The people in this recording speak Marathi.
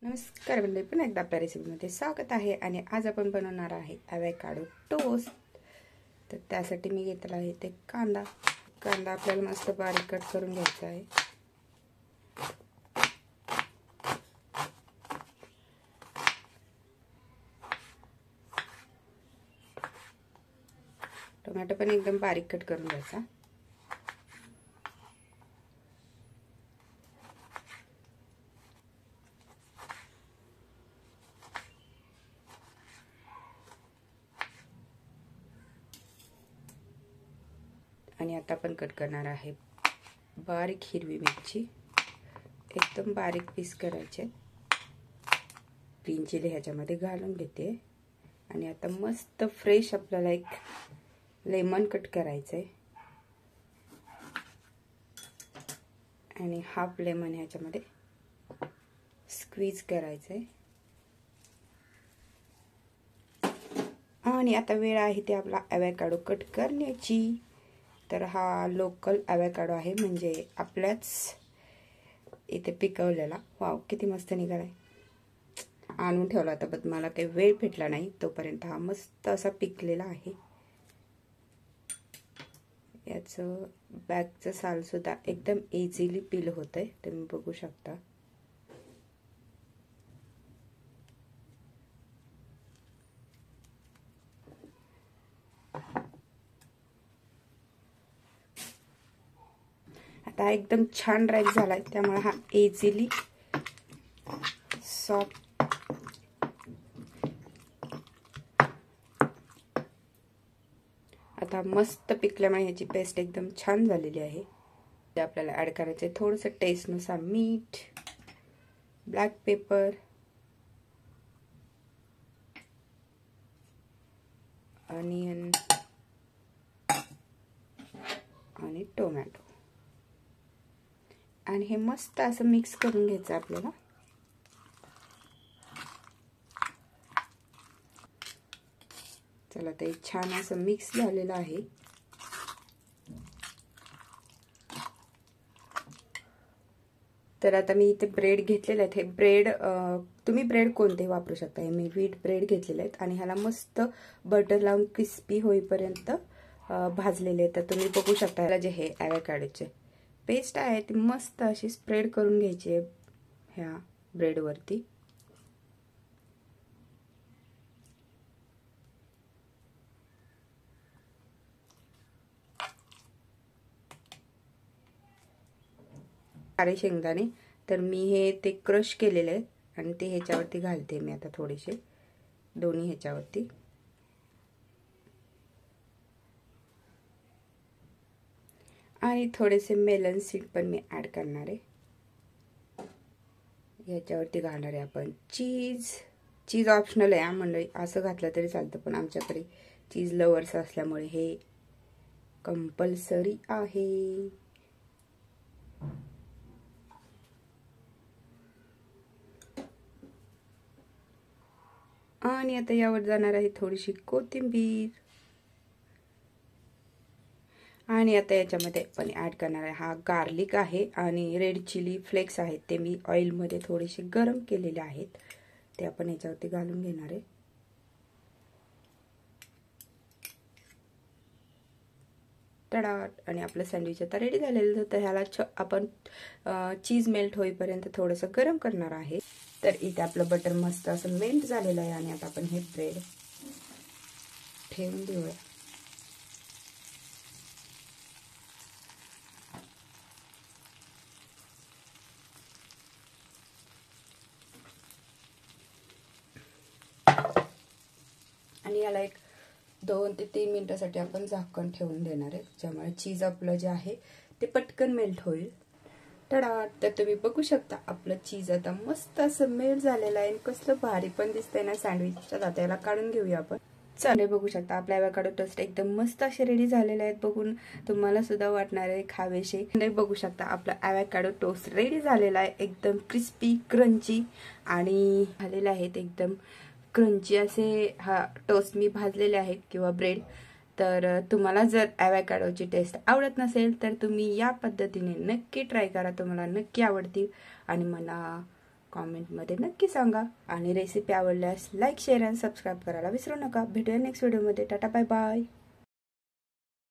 नमस्कार मंडळी, पुन्हा एकदा आपल्या रेसिपीमध्ये स्वागत आहे. आणि आज आपण बनवणार आहे ॲवोकाडो टोस्ट. तर त्यासाठी मी घेतला आहे ते कांदा आपल्याला मस्त बारीक कट करून घ्यायचा आहे. टोमॅटो पण एकदम बारीक कट करून घ्यायचा. आणि आता आपण कट करणार आहे बारीक हिरवी मिरची, एकदम बारीक पीस करायचे. ग्रीन चिली ह्याच्यामध्ये घालून घेते. आणि आता मस्त फ्रेश आपल्याला एक लेमन कट करायचंय आणि हाफ लेमन ह्याच्यामध्ये स्क्वीज करायचंय. आणि आता वेळ आहे ते आपला ॲवोकाडो कट करण्याची. तर हा लोकल ॲवोकाडो आहे, म्हणजे आपल्याच इथे पिकवलेला. वाव, किती मस्त निघालाय. आणून ठेवला होता पण मला काही वेळ भेटला नाही तोपर्यंत हा मस्त असा पिकलेला आहे. याचं बॅकचं साल सुद्धा एकदम इझिली पील होतंय, तुम्ही बघू शकता. आता एकदम छान ड्राय झालाय, त्यामुळे हा इझिली सॉफ्ट आता मस्त पिकल्यामुळे ह्याची पेस्ट एकदम छान झालेली आहे. ते आपल्याला ऍड करायचे थोडंसं टेस्टनुसार मीठ, ब्लॅक पेपर, अनियन आणि टोमॅटो. आणि हे मस्त असं मिक्स करून घ्यायचं आपल्याला. चला, ते छान असं मिक्स झालेलं आहे. तर आता मी इथे ब्रेड घेतलेले आहेत. हे ब्रेड तुम्ही ब्रेड कोणते वापरू शकता. हे मी व्हीट ब्रेड घेतलेले आहेत आणि ह्याला मस्त बटर लावून क्रिस्पी होईपर्यंत भाजलेले आहेत. तर तुम्ही बघू शकता ह्याला जे हे ॲवोकाडोचे पेस्ट आहे ती मस्त अशी स्प्रेड करून घ्यायची आहे ह्या ब्रेडवरती. सारे शेंगदाणे तर मी हे ते क्रश केलेले आहेत आणि ते ह्याच्यावरती घालते मी आता थोडेसे, दोन्ही ह्याच्यावरती. आणि थोडेसे मेलन सीड पण मी ऍड करणार आहे. ह्याच्यावरती घालणार आहे आपण चीज ऑप्शनल आहे मंडळी, असं घातलं तरी चालतं, पण आमच्याकडे चीज लवर्स असल्यामुळे हे कंपल्सरी आहे. आणि आता यावर जाणार आहे थोडीशी कोथिंबीर. आणि आता याच्यामध्ये आपण ऍड करणार आहे हा गार्लिक आहे आणि रेड चिली फ्लेक्स आहेत, ते मी ऑइलमध्ये थोडेसे गरम केलेले आहेत, ते आपण याच्यावरती घालून घेणार आहे. टडाट. आणि आपलं सँडविच आता रेडी झालेलं. तर ह्याला आपण चीज मेल्ट होईपर्यंत थोडंसं गरम करणार आहे. तर इथे आपलं बटर मस्त असं मेल्ट झालेलं आहे. आणि आता आपण हे ब्रेड ठेवून देऊया. आणि याला एक 2 ते 3 मिनिटासाठी आपण झाकण ठेवून देणार आहे, ज्यामुळे चीज आपलं जे आहे ते पटकन मेल्ट होईल. टडा. तर तुम्ही बघू शकता आपलं चीज आता मस्त असं मेल्ट झालेलं आहे. कसलं भारी पण दिसतंय ना सँडविचच्या. आता याला काढून घेऊया आपण. चालेल, बघू शकता आपल्या ॲवोकाडो टोस्ट एकदम मस्त असे रेडी झालेले आहेत. बघून तुम्हाला सुद्धा वाटणार आहे खावेसे. बघू शकता आपला ॲवोकाडो टोस्ट रेडी झालेला आहे, एकदम क्रिस्पी क्रंची आणि झालेले आहेत एकदम क्रंची असे हा टोस्ट मी भाजलेले आहेत किंवा ब्रेड. तर तुम्हाला जर ॲवोकाडोची टेस्ट आवडत नसेल तर तुम्ही या पद्धतीने नक्की ट्राय करा, तुम्हाला नक्की आवडतील. आणि मला कॉमेंटमध्ये नक्की सांगा. आणि रेसिपी आवडल्यास लाईक, शेअर आणि सबस्क्राईब करायला विसरू नका. भेटूया नेक्स्ट व्हिडिओमध्ये. Tata bye bye.